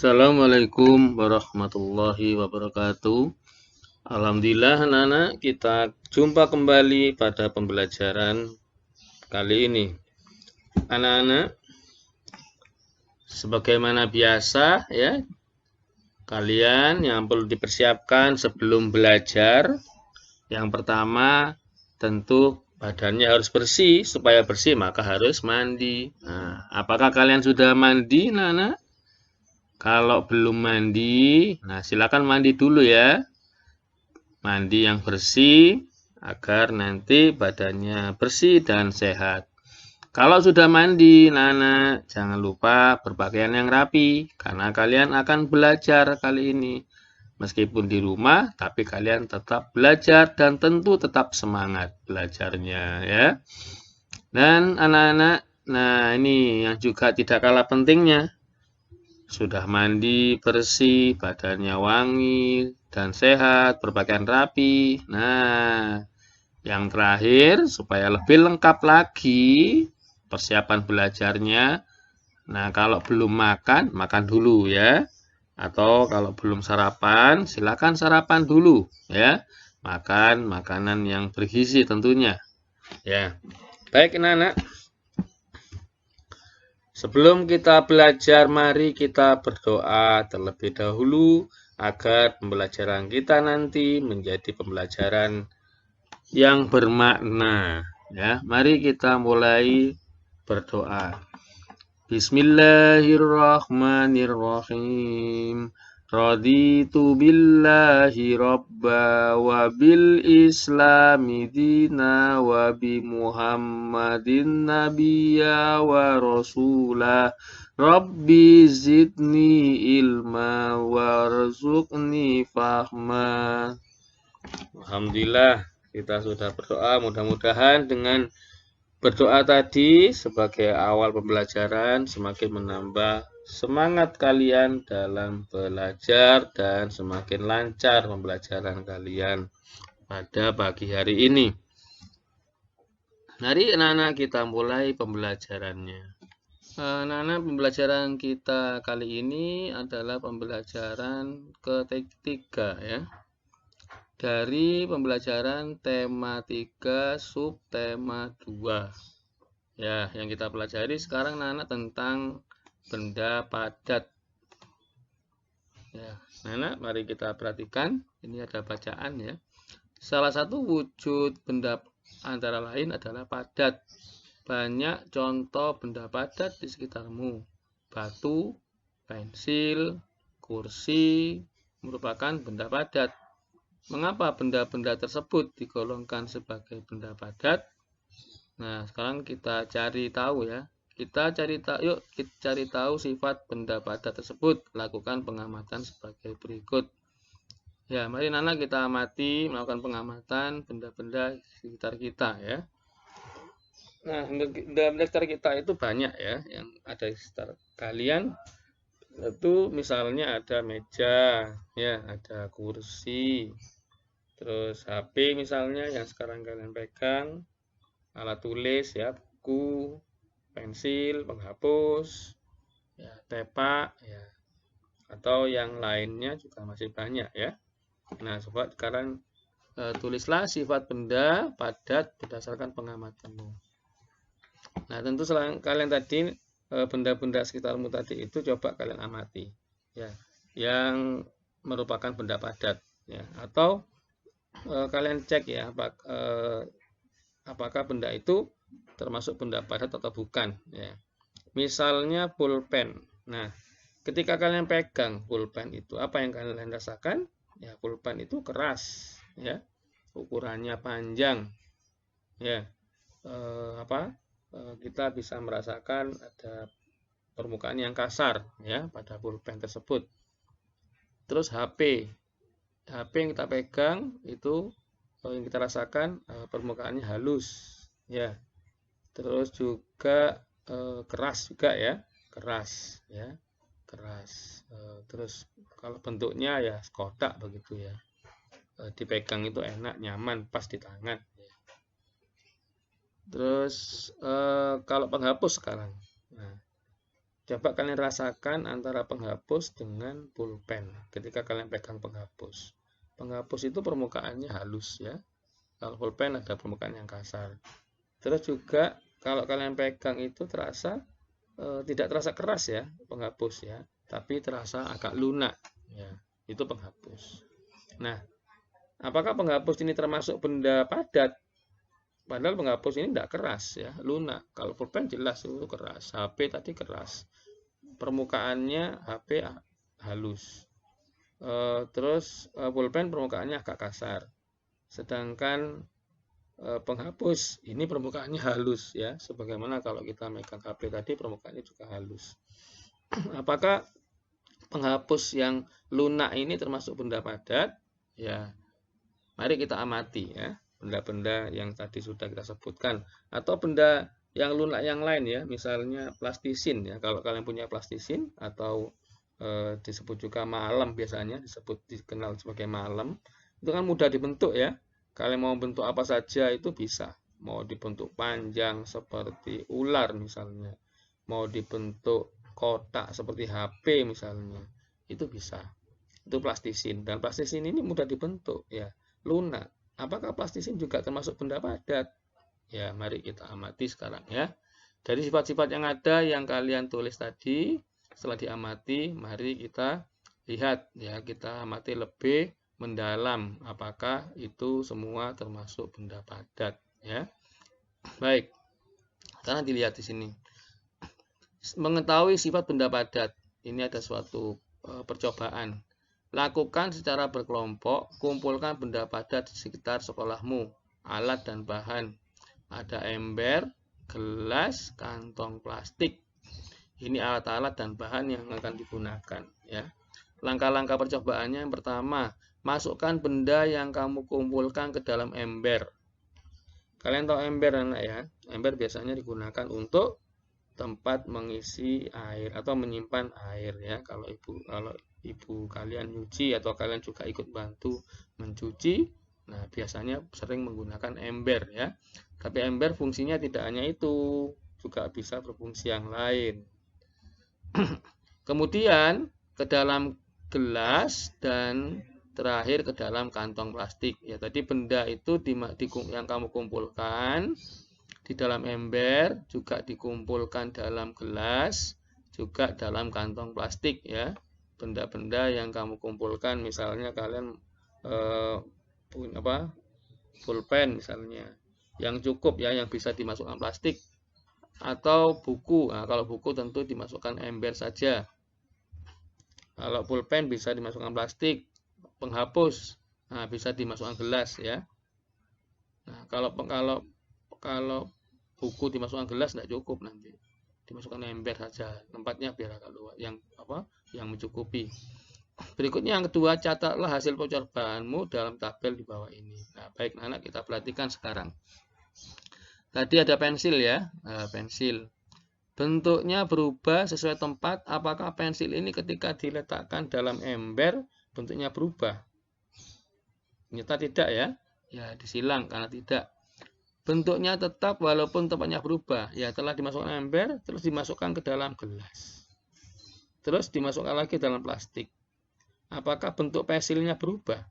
Assalamualaikum warahmatullahi wabarakatuh. Alhamdulillah anak-anak, kita jumpa kembali pada pembelajaran kali ini. Anak-anak, sebagaimana biasa ya, kalian yang perlu dipersiapkan sebelum belajar, yang pertama tentu badannya harus bersih. Supaya bersih maka harus mandi. Nah, apakah kalian sudah mandi anak-anak? Kalau belum mandi, nah silakan mandi dulu ya. Mandi yang bersih agar nanti badannya bersih dan sehat. Kalau sudah mandi, anak-anak jangan lupa berpakaian yang rapi karena kalian akan belajar kali ini. Meskipun di rumah, tapi kalian tetap belajar dan tentu tetap semangat belajarnya ya. Dan anak-anak, nah ini yang juga tidak kalah pentingnya. Sudah mandi, bersih, badannya wangi, dan sehat, berpakaian rapi. Nah, yang terakhir, supaya lebih lengkap lagi persiapan belajarnya. Nah, kalau belum makan, makan dulu ya. Atau kalau belum sarapan, silakan sarapan dulu ya. Makan makanan yang bergizi tentunya. Ya. Baik, anak-anak. Sebelum kita belajar, mari kita berdoa terlebih dahulu agar pembelajaran kita nanti menjadi pembelajaran yang bermakna. Ya, mari kita mulai berdoa. Bismillahirrahmanirrahim. Raditu billahi robba wa bil islami dina wa bi muhammadin nabiyya wa rasulah. Rabbi zidni ilma warzuqni fahma. Alhamdulillah kita sudah berdoa, mudah-mudahan dengan berdoa tadi sebagai awal pembelajaran semakin menambah semangat kalian dalam belajar dan semakin lancar pembelajaran kalian pada pagi hari ini. Mari anak-anak kita mulai pembelajarannya. Anak-anak, pembelajaran kita kali ini adalah pembelajaran ketiga ya. Dari pembelajaran tema 3 subtema 2. Ya, yang kita pelajari sekarang anak-anak tentang benda padat. Ya, anak-anak mari kita perhatikan, ini ada bacaan ya. Salah satu wujud benda antara lain adalah padat. Banyak contoh benda padat di sekitarmu. Batu, pensil, kursi merupakan benda padat. Mengapa benda-benda tersebut digolongkan sebagai benda padat? Nah, sekarang kita cari tahu ya. Kita cari tahu sifat benda padat tersebut. Lakukan pengamatan sebagai berikut. Ya, mari anak kita amati, melakukan pengamatan benda-benda sekitar kita ya. Nah, benda-benda sekitar kita itu banyak ya, yang ada di sekitar kalian. Itu misalnya ada meja, ya, ada kursi, terus HP misalnya yang sekarang kalian pegang, alat tulis ya, buku, pensil, penghapus, ya, tepak, ya, atau yang lainnya juga masih banyak ya. Nah, coba sekarang tulislah sifat benda padat berdasarkan pengamatanmu. Nah, tentu selain kalian tadi benda-benda sekitarmu tadi itu coba kalian amati, ya, yang merupakan benda padat, ya, atau kalian cek ya, apakah benda itu termasuk benda padat atau bukan ya. Misalnya pulpen. Nah, ketika kalian pegang pulpen itu, apa yang kalian rasakan? Ya, pulpen itu keras ya. Ukurannya panjang. Ya. Kita bisa merasakan ada permukaan yang kasar ya pada pulpen tersebut. Terus HP. HP yang kita pegang itu yang kita rasakan permukaannya halus ya. Terus juga keras juga ya, keras ya, keras. Terus kalau bentuknya ya kotak begitu ya, dipegang itu enak, nyaman, pas di tangan ya. Terus kalau penghapus sekarang, nah, Coba kalian rasakan antara penghapus dengan pulpen ketika kalian pegang penghapus. Penghapus itu permukaannya halus ya. Kalau pulpen ada permukaan yang kasar. Terus juga kalau kalian pegang itu terasa tidak terasa keras ya penghapus ya, tapi terasa agak lunak ya. Itu penghapus. Nah, apakah penghapus ini termasuk benda padat? Padahal penghapus ini tidak keras ya, lunak. Kalau pulpen jelas itu keras. HP tadi keras. Permukaannya HP halus. Terus pulpen permukaannya agak kasar. Sedangkan penghapus ini permukaannya halus ya. Sebagaimana kalau kita megang HP tadi permukaannya juga halus. Apakah penghapus yang lunak ini termasuk benda padat? Ya, mari kita amati ya. Benda-benda yang tadi sudah kita sebutkan atau benda yang lunak yang lain ya, misalnya plastisin ya. Kalau kalian punya plastisin atau disebut juga malem, biasanya dikenal sebagai malem, itu kan mudah dibentuk ya. Kalian mau bentuk apa saja itu bisa. Mau dibentuk panjang seperti ular misalnya, mau dibentuk kotak seperti HP misalnya, itu bisa. Itu plastisin, dan plastisin ini mudah dibentuk ya, lunak. Apakah plastisin juga termasuk benda padat? Ya, mari kita amati sekarang ya. Dari sifat-sifat yang ada yang kalian tulis tadi, setelah diamati, mari kita lihat ya, kita amati lebih mendalam apakah itu semua termasuk benda padat ya. Baik. Karena dilihat di sini. Mengetahui sifat benda padat, ini ada suatu percobaan. Lakukan secara berkelompok, kumpulkan benda padat di sekitar sekolahmu, alat dan bahan. Ada ember, gelas, kantong plastik. Ini alat-alat dan bahan yang akan digunakan ya. Langkah-langkah percobaannya yang pertama, masukkan benda yang kamu kumpulkan ke dalam ember. Kalian tahu ember anak ya? Ember biasanya digunakan untuk tempat mengisi air atau menyimpan air ya. Kalau ibu kalian nyuci atau kalian juga ikut bantu mencuci, nah biasanya sering menggunakan ember ya. Tapi ember fungsinya tidak hanya itu, juga bisa berfungsi yang lain. Kemudian ke dalam gelas dan terakhir ke dalam kantong plastik ya. Tadi benda itu yang kamu kumpulkan di dalam ember, juga dikumpulkan dalam gelas, juga dalam kantong plastik ya. Benda-benda yang kamu kumpulkan, misalnya kalian pulpen misalnya, yang cukup ya, yang bisa dimasukkan plastik, atau buku. Nah, kalau buku tentu dimasukkan ember saja. Kalau pulpen bisa dimasukkan plastik, penghapus, nah bisa dimasukkan gelas ya. Nah, kalau buku dimasukkan gelas tidak cukup, nanti dimasukkan ember saja, tempatnya biar agak luas, yang mencukupi. Berikutnya yang kedua, catatlah hasil percobaanmu dalam tabel di bawah ini. Nah, baik anak, kita perhatikan sekarang. Tadi ada pensil ya, pensil. Bentuknya berubah sesuai tempat. Apakah pensil ini ketika diletakkan dalam ember bentuknya berubah? Ternyata tidak ya. Ya, disilang karena tidak. Bentuknya tetap walaupun tempatnya berubah. Ya, telah dimasukkan ember, terus dimasukkan ke dalam gelas. Terus dimasukkan lagi dalam plastik. Apakah bentuk pensilnya berubah?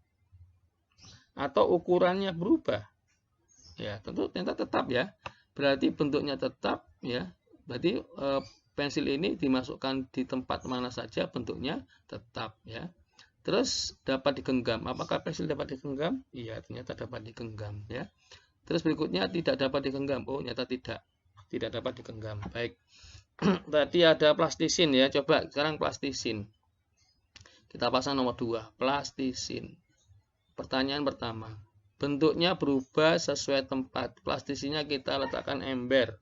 Atau ukurannya berubah? Ya, tentu ternyata tetap ya. Berarti bentuknya tetap ya. Berarti pensil ini dimasukkan di tempat mana saja bentuknya tetap ya. Terus dapat digenggam. Apakah pensil dapat digenggam? Iya, ternyata dapat digenggam ya. Terus berikutnya tidak dapat digenggam. Oh, ternyata tidak dapat digenggam. Baik. Tadi ada plastisin ya. Coba sekarang plastisin. Kita pasang nomor 2, plastisin. Pertanyaan pertama, bentuknya berubah sesuai tempat. Plastisinya kita letakkan ember.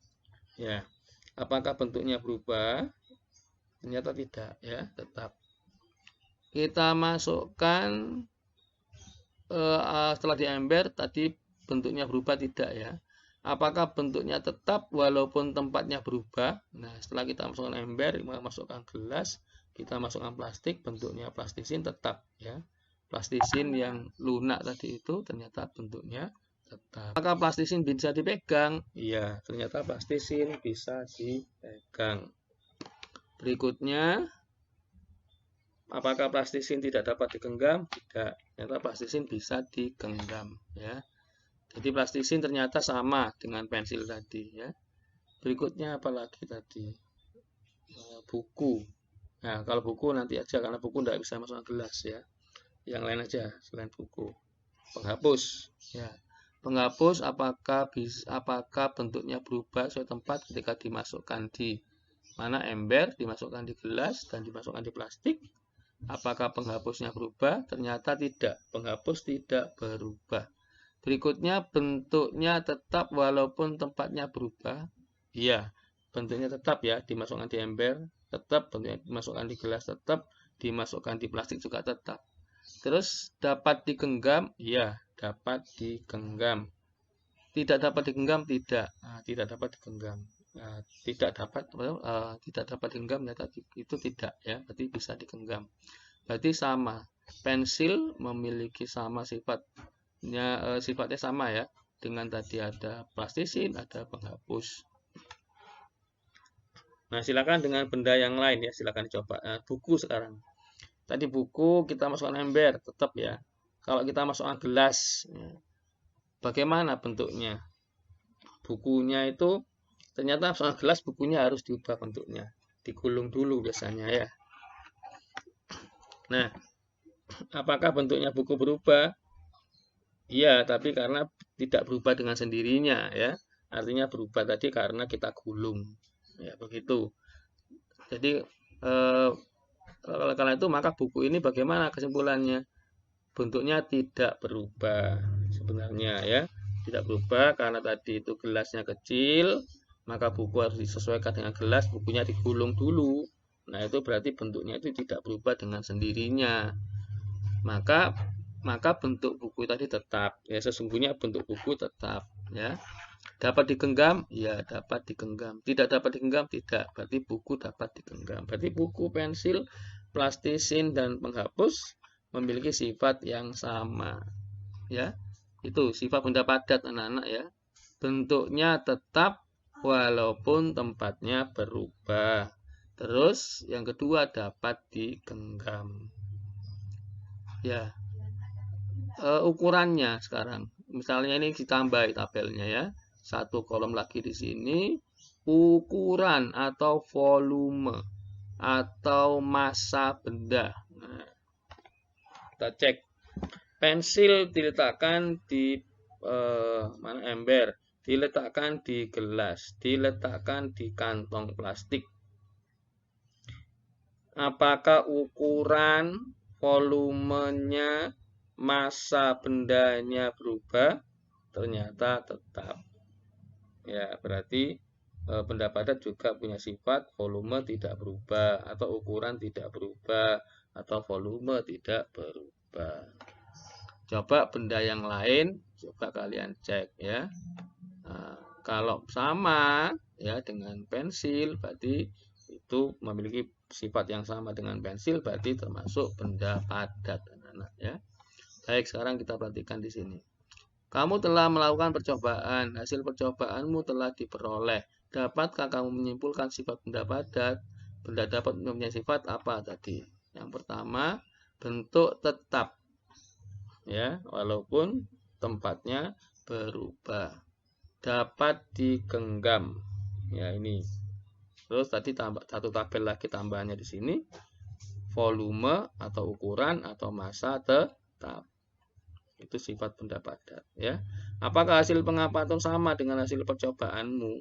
Ya. Apakah bentuknya berubah? Ternyata tidak ya, tetap. Kita masukkan setelah di ember tadi bentuknya berubah tidak ya. Apakah bentuknya tetap walaupun tempatnya berubah? Nah, setelah kita masukkan ember, masukkan gelas, kita masukkan plastik, bentuknya plastisin tetap ya. Plastisin yang lunak tadi itu ternyata bentuknya tetap. Apakah plastisin bisa dipegang? Iya, ternyata plastisin bisa dipegang. Berikutnya, apakah plastisin tidak dapat digenggam? Tidak. Ternyata plastisin bisa digenggam, ya. Jadi plastisin ternyata sama dengan pensil tadi, ya. Berikutnya apalagi tadi? Buku. Nah, kalau buku nanti aja karena buku tidak bisa masuk ke gelas, ya. Yang lain aja selain buku. Penghapus, ya. Penghapus apakah bentuknya berubah sesuai tempat ketika dimasukkan di mana ember, dimasukkan di gelas dan dimasukkan di plastik? Apakah penghapusnya berubah? Ternyata tidak. Penghapus tidak berubah. Berikutnya, bentuknya tetap walaupun tempatnya berubah. Iya, bentuknya tetap ya, dimasukkan di ember, tetap, bentuknya dimasukkan di gelas, tetap, dimasukkan di plastik juga tetap. Terus, dapat digenggam? Iya, dapat digenggam. Tidak dapat digenggam? Tidak. Nah, tidak dapat digenggam. Tidak dapat digenggam ya tadi itu tidak ya, berarti bisa digenggam. Berarti sama. Pensil memiliki sama sifatnya sama ya dengan tadi ada plastisin, ada penghapus. Nah, silakan dengan benda yang lain ya, silakan dicoba. Buku sekarang. Tadi buku kita masukkan ember, tetap ya. Kalau kita masukkan gelas, ya, bagaimana bentuknya? Bukunya itu ternyata masukkan gelas, bukunya harus diubah bentuknya. Digulung dulu biasanya ya. Nah, apakah bentuknya buku berubah? Iya, tapi karena tidak berubah dengan sendirinya ya. Artinya berubah tadi karena kita gulung. Ya, begitu. Jadi karena itu maka buku ini bagaimana kesimpulannya? Bentuknya tidak berubah sebenarnya ya. Tidak berubah karena tadi itu gelasnya kecil, maka buku harus disesuaikan dengan gelas, bukunya digulung dulu. Nah, itu berarti bentuknya itu tidak berubah dengan sendirinya. Maka bentuk buku tadi tetap ya, sesungguhnya bentuk buku tetap ya. Dapat digenggam? Ya, dapat digenggam. Tidak dapat digenggam? Tidak. Berarti buku dapat digenggam. Berarti buku, pensil, plastisin dan penghapus memiliki sifat yang sama. Ya. Itu sifat benda padat anak-anak ya. Bentuknya tetap walaupun tempatnya berubah. Terus yang kedua dapat digenggam. Ya. Ukurannya sekarang. Misalnya ini ditambah tabelnya ya. Satu kolom lagi di sini, ukuran atau volume atau massa benda. Nah, kita cek. Pensil diletakkan di mana ember, diletakkan di gelas, diletakkan di kantong plastik. Apakah ukuran, volumenya, massa bendanya berubah? Ternyata tetap. Ya, berarti benda padat juga punya sifat volume tidak berubah atau ukuran tidak berubah atau volume tidak berubah. Coba benda yang lain, coba kalian cek ya. Nah, kalau sama ya dengan pensil, berarti itu memiliki sifat yang sama dengan pensil, berarti termasuk benda padat, anak-anak ya. Baik, sekarang kita perhatikan di sini. Kamu telah melakukan percobaan, hasil percobaanmu telah diperoleh. Dapatkah kamu menyimpulkan sifat benda padat? Benda dapat mempunyai sifat apa tadi? Yang pertama, bentuk tetap. Ya, walaupun tempatnya berubah. Dapat digenggam. Ya, ini. Terus tadi tambah satu tabel lagi tambahannya di sini. Volume atau ukuran atau massa tetap. Itu sifat benda padat ya. Apakah hasil pengamatan sama dengan hasil percobaanmu?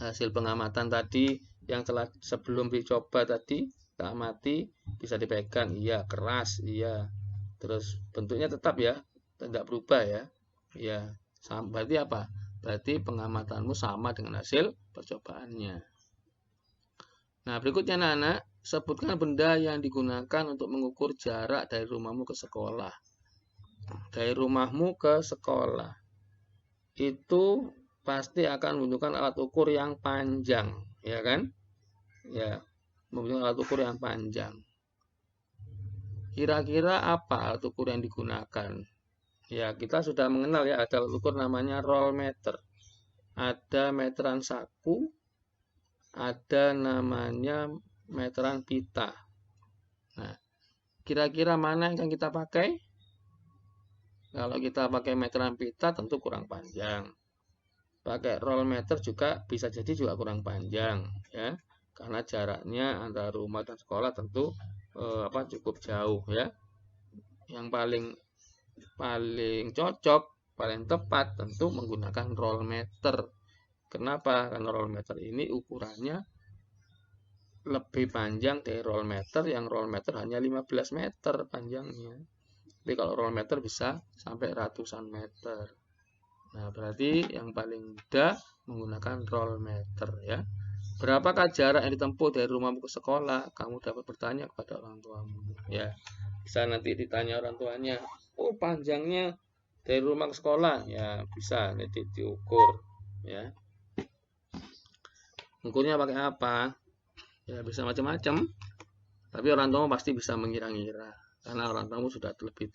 Hasil pengamatan tadi yang telah sebelum dicoba tadi, kita amati, bisa dipegang, iya, keras, iya. Terus bentuknya tetap ya, tidak berubah ya. Iya, berarti apa? Berarti pengamatanmu sama dengan hasil percobaannya. Nah, berikutnya anak-anak, sebutkan benda yang digunakan untuk mengukur jarak dari rumahmu ke sekolah. Dari rumahmu ke sekolah. Itu pasti akan membutuhkan alat ukur yang panjang, ya kan? Ya, membutuhkan alat ukur yang panjang. Kira-kira apa alat ukur yang digunakan? Ya, kita sudah mengenal ya, ada alat ukur namanya roll meter. Ada meteran saku, ada namanya meteran pita. Nah, kira-kira mana yang akan kita pakai? Kalau kita pakai meteran pita tentu kurang panjang. Pakai roll meter juga bisa jadi juga kurang panjang, ya. Karena jaraknya antara rumah dan sekolah tentu cukup jauh, ya. Yang paling cocok, paling tepat tentu menggunakan roll meter. Kenapa? Karena roll meter ini ukurannya lebih panjang dari roll meter, yang roll meter hanya 15 meter panjangnya. Tapi kalau roll meter bisa sampai ratusan meter. Nah, berarti yang paling mudah menggunakan roll meter, ya. Berapakah jarak yang ditempuh dari rumahmu ke sekolah? Kamu dapat bertanya kepada orang tuamu, ya. Bisa nanti ditanya orang tuanya, oh panjangnya dari rumah ke sekolah, ya bisa nanti diukur, ya. Ukurnya pakai apa? Ya bisa macam-macam. Tapi orang tua pasti bisa mengira-ngira, karena orang tua sudah lebih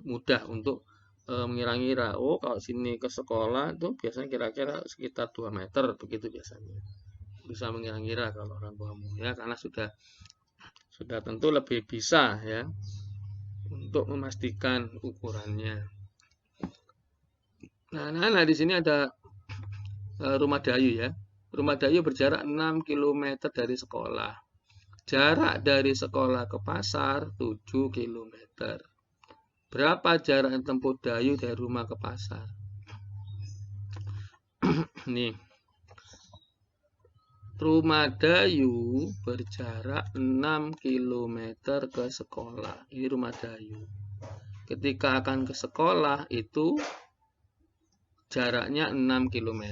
mudah untuk mengira-ngira. Oh, kalau sini ke sekolah itu biasanya kira-kira sekitar 2 meter, begitu biasanya. Bisa mengira-ngira kalau orang tuamu, ya, karena sudah tentu lebih bisa, ya, untuk memastikan ukurannya. Nah, di sini ada rumah Dayu, ya. Rumah Dayu berjarak 6 km dari sekolah. Jarak dari sekolah ke pasar 7 km. Berapa jarak yang tempuh Dayu dari rumah ke pasar? Nih. Rumah Dayu berjarak 6 km ke sekolah. Ini rumah Dayu. Ketika akan ke sekolah itu jaraknya 6 km,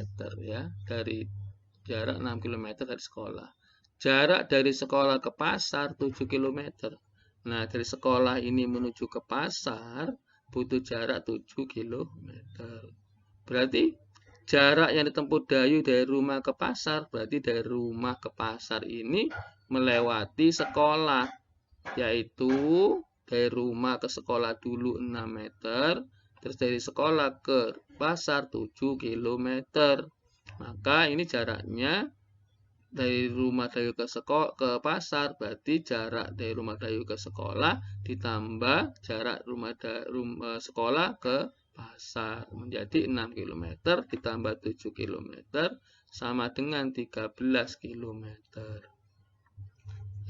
ya. Dari jarak 6 km dari sekolah. Jarak dari sekolah ke pasar 7 km. Nah, dari sekolah ini menuju ke pasar butuh jarak 7 km. Berarti jarak yang ditempuh Dayu dari rumah ke pasar, berarti dari rumah ke pasar ini melewati sekolah, yaitu dari rumah ke sekolah dulu 6 meter, terus dari sekolah ke pasar 7 km. Maka ini jaraknya dari rumah Dayu ke pasar, berarti jarak dari rumah Dayu ke sekolah ditambah jarak sekolah ke pasar, menjadi 6 km ditambah 7 km sama dengan 13 km.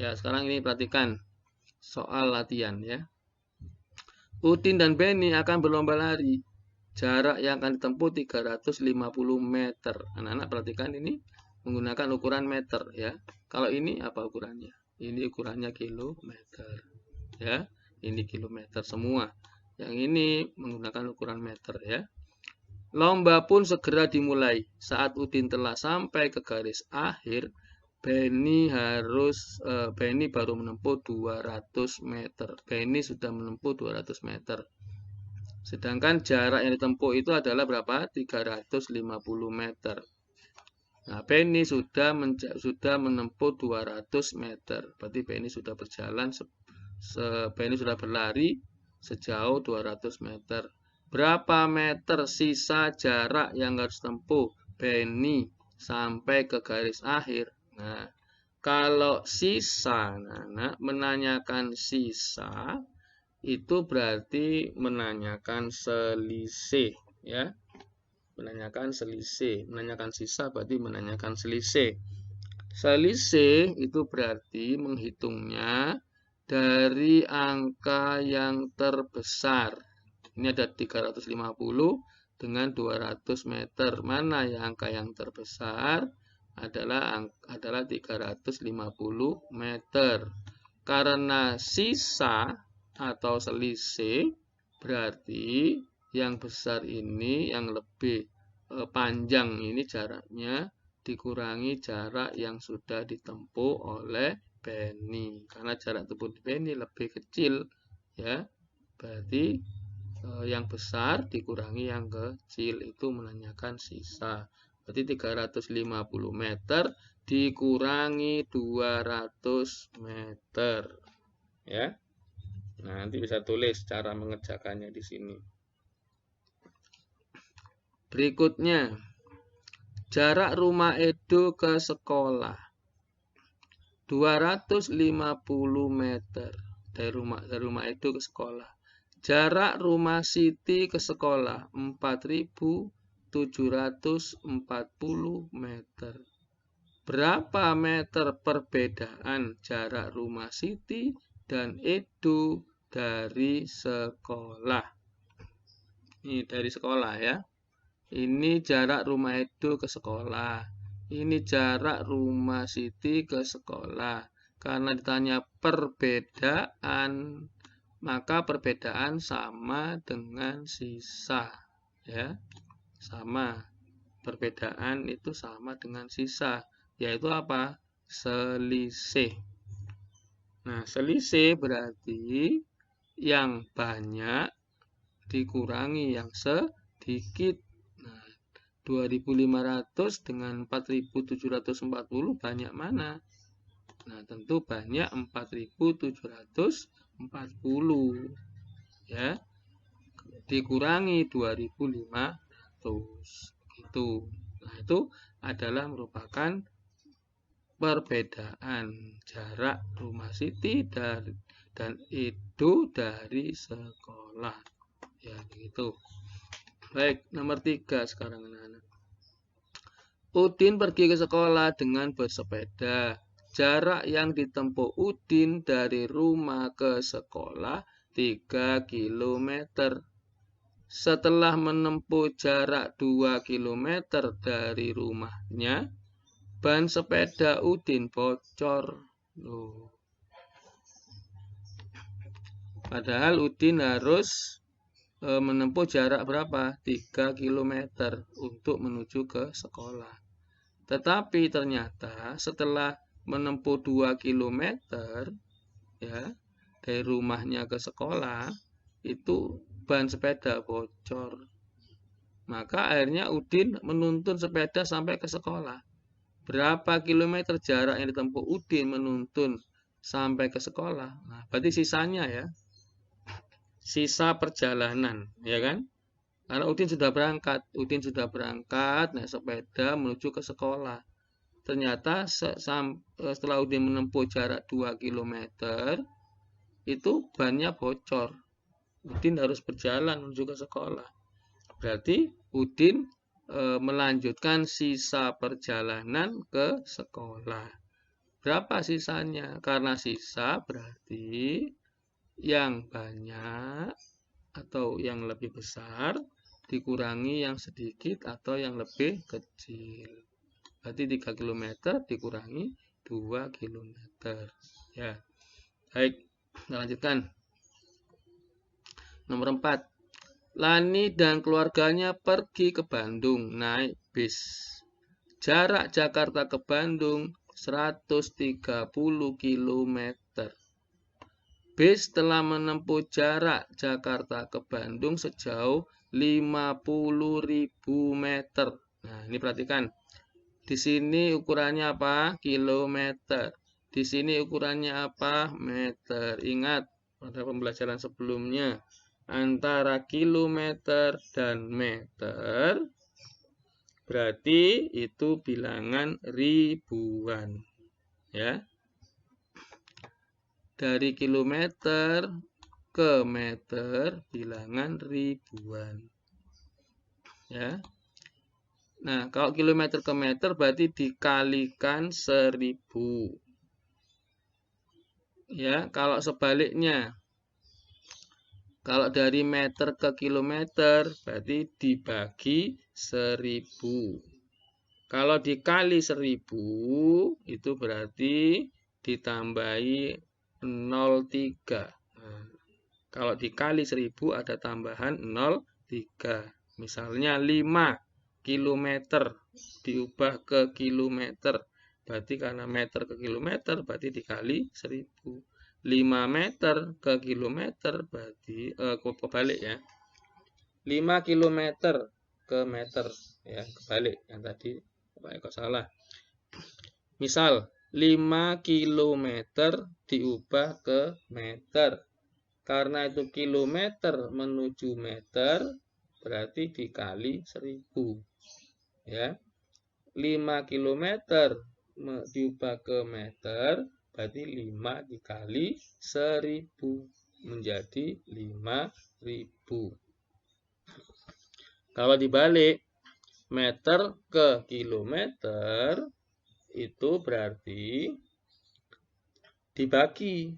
Ya, sekarang ini perhatikan soal latihan, ya. Udin dan Benny akan berlomba lari. Jarak yang akan ditempuh 350 meter. Anak-anak perhatikan ini menggunakan ukuran meter, ya. Kalau ini apa ukurannya? Ini ukurannya kilometer, ya. Ini kilometer semua. Yang ini menggunakan ukuran meter, ya. Lomba pun segera dimulai. Saat Udin telah sampai ke garis akhir, Benny baru menempuh 200 meter. Benny sudah menempuh 200 meter. Sedangkan jarak yang ditempuh itu adalah berapa? 350 meter. Nah, Benny sudah menempuh 200 meter. Berarti Benny sudah berjalan, Benny sudah berlari sejauh 200 meter. Berapa meter sisa jarak yang harus tempuh Benny sampai ke garis akhir? Nah, kalau sisa, menanyakan sisa, itu berarti menanyakan selisih, ya. Menanyakan selisih, menanyakan sisa berarti menanyakan selisih. Selisih itu berarti menghitungnya dari angka yang terbesar. Ini ada 350 dengan 200 meter. Mana yang angka yang terbesar? Adalah 350 meter. Karena sisa atau selisih berarti yang besar ini, yang lebih panjang ini jaraknya dikurangi jarak yang sudah ditempuh oleh Benny. Karena jarak tempuh Benny lebih kecil, ya. Berarti yang besar dikurangi yang kecil, itu menanyakan sisa. Berarti 350 meter dikurangi 200 meter, ya. Nah, nanti bisa tulis cara mengerjakannya di sini. Berikutnya, jarak rumah Edo ke sekolah. 250 meter dari rumah Edo ke sekolah. Jarak rumah Siti ke sekolah 4.740 meter. Berapa meter perbedaan jarak rumah Siti dan Edo dari sekolah? Ini dari sekolah ya. Ini jarak rumah Edo ke sekolah. Ini jarak rumah Siti ke sekolah. Karena ditanya perbedaan, maka perbedaan sama dengan sisa. Ya, sama. Perbedaan itu sama dengan sisa. Yaitu apa? Selisih. Nah, selisih berarti yang banyak dikurangi yang sedikit. Nah, 2.500 dengan 4.740 banyak mana? Nah, tentu banyak 4.740. Ya. Dikurangi 2.500. Gitu. Nah, itu adalah merupakan perbedaan jarak rumah Siti dan Edo dari sekolah. Ya, begitu. Baik, nomor 3 sekarang anak-anak. Udin pergi ke sekolah dengan bersepeda. Jarak yang ditempuh Udin dari rumah ke sekolah 3 km. Setelah menempuh jarak 2 km dari rumahnya, ban sepeda Udin bocor. Padahal Udin harus menempuh jarak berapa? 3 km untuk menuju ke sekolah. Tetapi ternyata setelah menempuh 2 km ya, dari rumahnya ke sekolah, itu ban sepeda bocor. Maka akhirnya Udin menuntun sepeda sampai ke sekolah. Berapa kilometer jarak yang ditempuh Udin menuntun sampai ke sekolah? Nah, berarti sisanya ya. Sisa perjalanan, ya kan? Karena Udin sudah berangkat naik sepeda menuju ke sekolah. Ternyata setelah Udin menempuh jarak 2 km, itu bannya bocor. Udin harus berjalan menuju ke sekolah. Berarti Udin melanjutkan sisa perjalanan ke sekolah. Berapa sisanya? Karena sisa berarti yang banyak atau yang lebih besar dikurangi yang sedikit atau yang lebih kecil. Berarti 3 km dikurangi 2 km. Ya. Baik, kita lanjutkan. Nomor 4. Lani dan keluarganya pergi ke Bandung naik bis. Jarak Jakarta ke Bandung 130 km. Bis telah menempuh jarak Jakarta ke Bandung sejauh 50.000 meter. Nah, ini perhatikan. Di sini ukurannya apa? Kilometer. Di sini ukurannya apa? Meter. Ingat pada pembelajaran sebelumnya, antara kilometer dan meter berarti itu bilangan ribuan. Ya. Dari kilometer ke meter bilangan ribuan. Ya. Nah, kalau kilometer ke meter berarti dikalikan 1000. Ya, kalau sebaliknya, kalau dari meter ke kilometer berarti dibagi 1000. Kalau dikali 1000 itu berarti ditambahi 0,3. Nah, kalau dikali 1000 ada tambahan 0,3. Misalnya 5 kilometer diubah ke kilometer. Berarti karena meter ke kilometer berarti dikali 1000. 5 meter ke kilometer berarti kebalik ya. 5 kilometer ke meter ya, kebalik yang tadi Pak Eko salah. Misal 5 kilometer diubah ke meter. Karena itu kilometer menuju meter, berarti dikali 1000. Ya. 5 kilometer diubah ke meter, berarti 5 dikali 1000 menjadi 5000. Kalau dibalik meter ke kilometer itu berarti dibagi,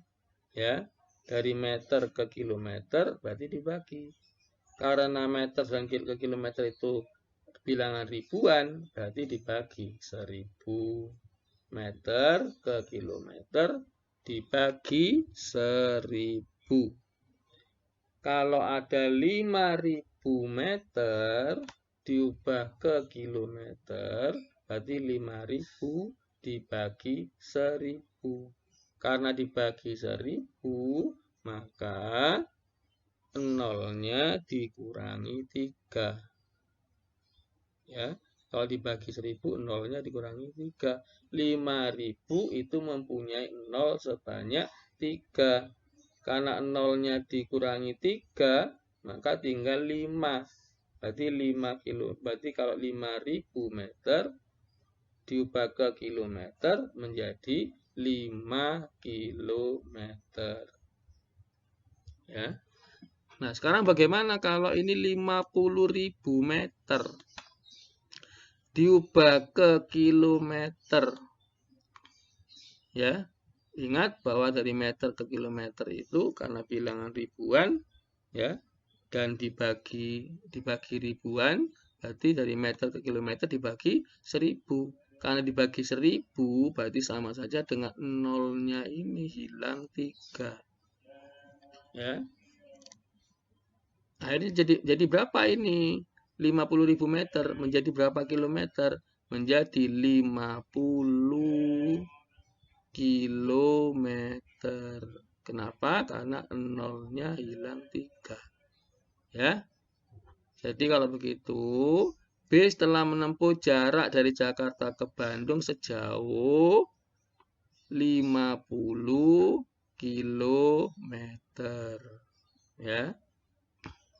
ya. Dari meter ke kilometer berarti dibagi. Karena meter dan ke kilometer itu bilangan ribuan, berarti dibagi 1000. Meter ke kilometer dibagi 1000. Kalau ada 5000 meter diubah ke kilometer, berarti 5000 dibagi 1000. Karena dibagi 1000, maka nolnya dikurangi 3. Ya, kalau dibagi 1000, nolnya dikurangi 3. 5000 itu mempunyai nol sebanyak 3. Karena nolnya dikurangi 3, maka tinggal 5. Berarti 5 kilo. Berarti kalau 5000 meter diubah ke kilometer menjadi 5 kilometer. Ya. Nah, sekarang bagaimana kalau ini 50.000 meter diubah ke kilometer? Ya. Ingat bahwa dari meter ke kilometer itu karena bilangan ribuan, ya, dan dibagi ribuan, berarti dari meter ke kilometer dibagi 1000. Karena dibagi 1000 berarti sama saja dengan nolnya ini hilang 3. Ya. Nah, ini jadi berapa ini? 50.000 meter menjadi berapa kilometer? Menjadi 50 kilometer. Kenapa? Karena nolnya hilang 3. Ya. Jadi kalau begitu, B setelah menempuh jarak dari Jakarta ke Bandung sejauh 50 kilometer. Ya.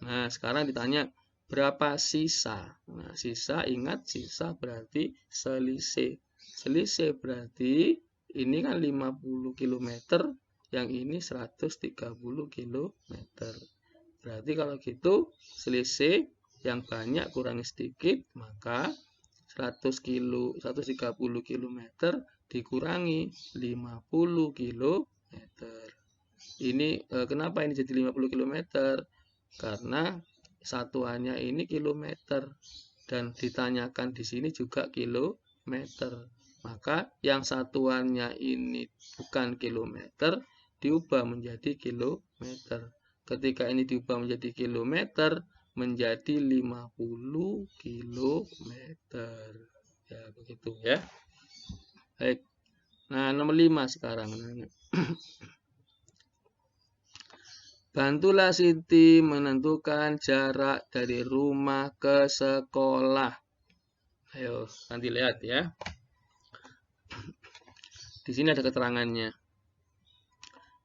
Nah, sekarang ditanya berapa sisa. Nah, sisa, ingat sisa berarti selisih. Selisih berarti ini kan 50 km, yang ini 130 km. Berarti kalau gitu selisih yang banyak kurangi sedikit, maka 130 km dikurangi 50 km. Ini kenapa ini jadi 50 km? Karena satuannya ini kilometer dan ditanyakan di sini juga kilometer. Maka yang satuannya ini bukan kilometer diubah menjadi kilometer. Ketika ini diubah menjadi kilometer menjadi 50 kilometer. Ya, begitu ya. Baik. Nah, nomor 5 sekarang. Bantulah Siti menentukan jarak dari rumah ke sekolah. Ayo, nanti lihat ya. Di sini ada keterangannya.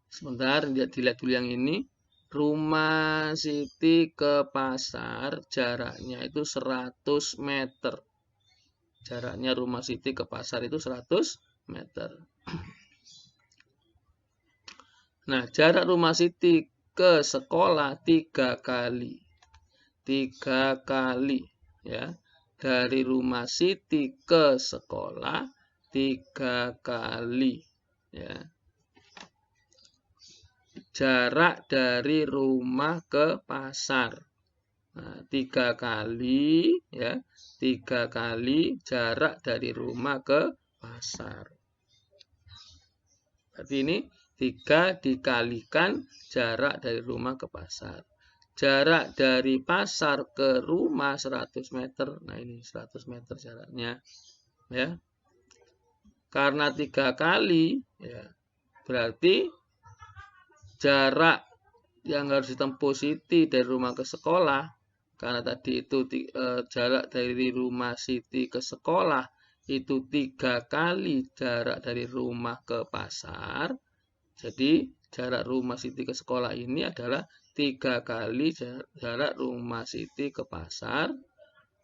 Sebentar, dilihat dulu yang ini. Rumah Siti ke pasar jaraknya itu 100 meter. Jaraknya rumah Siti ke pasar itu 100 meter. Nah, jarak rumah Siti ke sekolah 3 kali. 3 kali ya. Dari rumah Siti ke sekolah 3 kali ya. Jarak dari rumah ke pasar. Nah, 3 kali ya. 3 kali jarak dari rumah ke pasar. Berarti ini 3 dikalikan jarak dari rumah ke pasar. Jarak dari pasar ke rumah 100 meter. Nah, ini 100 meter jaraknya. Ya. Karena 3 kali, ya, berarti jarak yang harus ditempuh Siti dari rumah ke sekolah, karena tadi itu jarak dari rumah Siti ke sekolah itu 3 kali jarak dari rumah ke pasar. Jadi jarak rumah Siti ke sekolah ini adalah 3 kali jarak rumah Siti ke pasar.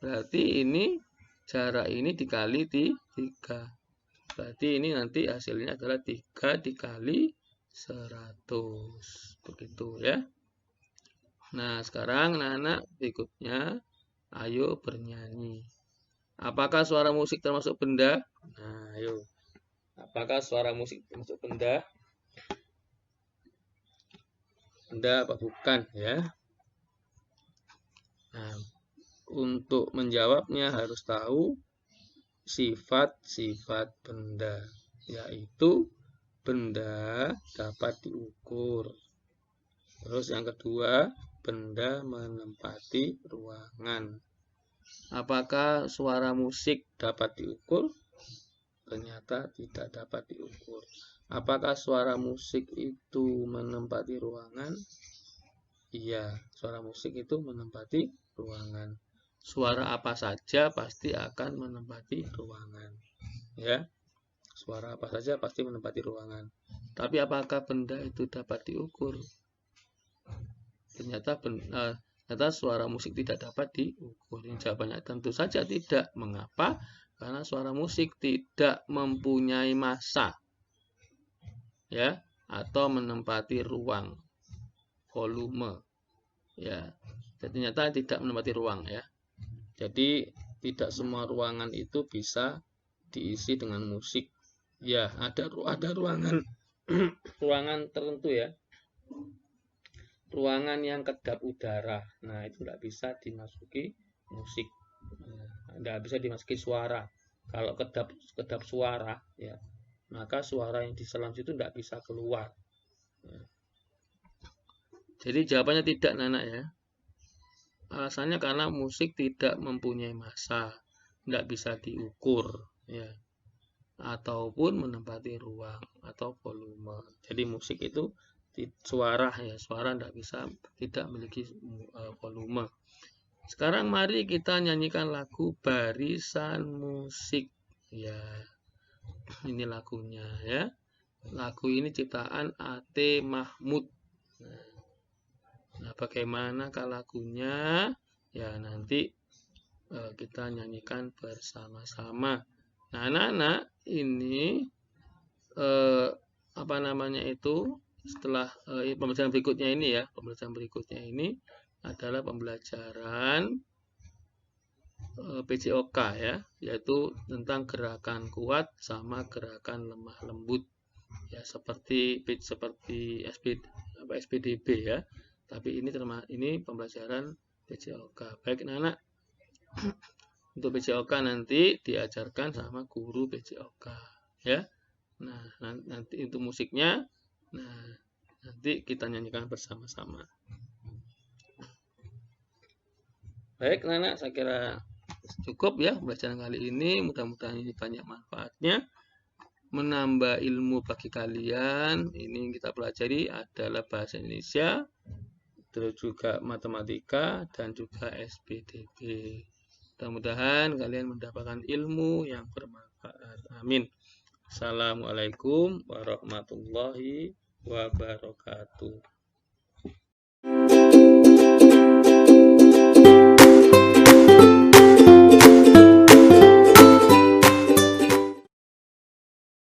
Berarti ini jarak ini dikali 3. Berarti ini nanti hasilnya adalah 3 dikali 100. Begitu ya. Nah, sekarang anak-anak berikutnya, ayo bernyanyi. Apakah suara musik termasuk benda? Nah, ayo. Apakah suara musik termasuk benda? Benda apa bukan ya? Nah, untuk menjawabnya harus tahu sifat-sifat benda, yaitu benda dapat diukur. Terus yang kedua, benda menempati ruangan. Apakah suara musik dapat diukur? Ternyata tidak dapat diukur. Apakah suara musik itu menempati ruangan? Iya, suara musik itu menempati ruangan. Suara apa saja pasti akan menempati ruangan. Ya, suara apa saja pasti menempati ruangan. Tapi apakah benda itu dapat diukur? Ternyata suara musik tidak dapat diukur. Jawabannya tentu saja tidak. Mengapa? Karena suara musik tidak mempunyai massa, ya, atau menempati ruang, volume, ya. Ternyata tidak menempati ruang, ya. Jadi tidak semua ruangan itu bisa diisi dengan musik. Ya, ada ruangan ruangan tertentu ya. Ruangan yang kedap udara. Nah, itu tidak bisa dimasuki musik. Tidak bisa dimasuki suara. Kalau kedap suara, ya, maka suara yang di dalam situ tidak bisa keluar. Jadi jawabannya tidak, anak ya. Alasannya karena musik tidak mempunyai massa, tidak bisa diukur, ya, ataupun menempati ruang atau volume. Jadi musik itu suara, ya, suara tidak memiliki volume. Sekarang mari kita nyanyikan lagu Barisan Musik, ya. Ini lagunya, ya. Lagu ini ciptaan A.T. Mahmud. Nah, bagaimanakah lagunya? Ya, nanti kita nyanyikan bersama-sama. Nah, anak-anak, ini setelah pembelajaran berikutnya ini, ya, pembelajaran berikutnya ini adalah pembelajaran PJOK, ya, yaitu tentang gerakan kuat sama gerakan lemah lembut, ya, seperti SPDB, ya. Tapi ini pembelajaran PJOK. Baik, anak-anak, untuk PJOK nanti diajarkan sama guru PJOK, ya. Nah, nanti untuk musiknya, nah, nanti kita nyanyikan bersama-sama. Baik, anak-anak, saya kira cukup ya pembelajaran kali ini. Mudah-mudahan ini banyak manfaatnya, menambah ilmu bagi kalian. Ini yang kita pelajari adalah bahasa Indonesia, terus juga matematika, dan juga SPDB. Mudah-mudahan kalian mendapatkan ilmu yang bermanfaat. Amin. Assalamualaikum warahmatullahi wabarakatuh.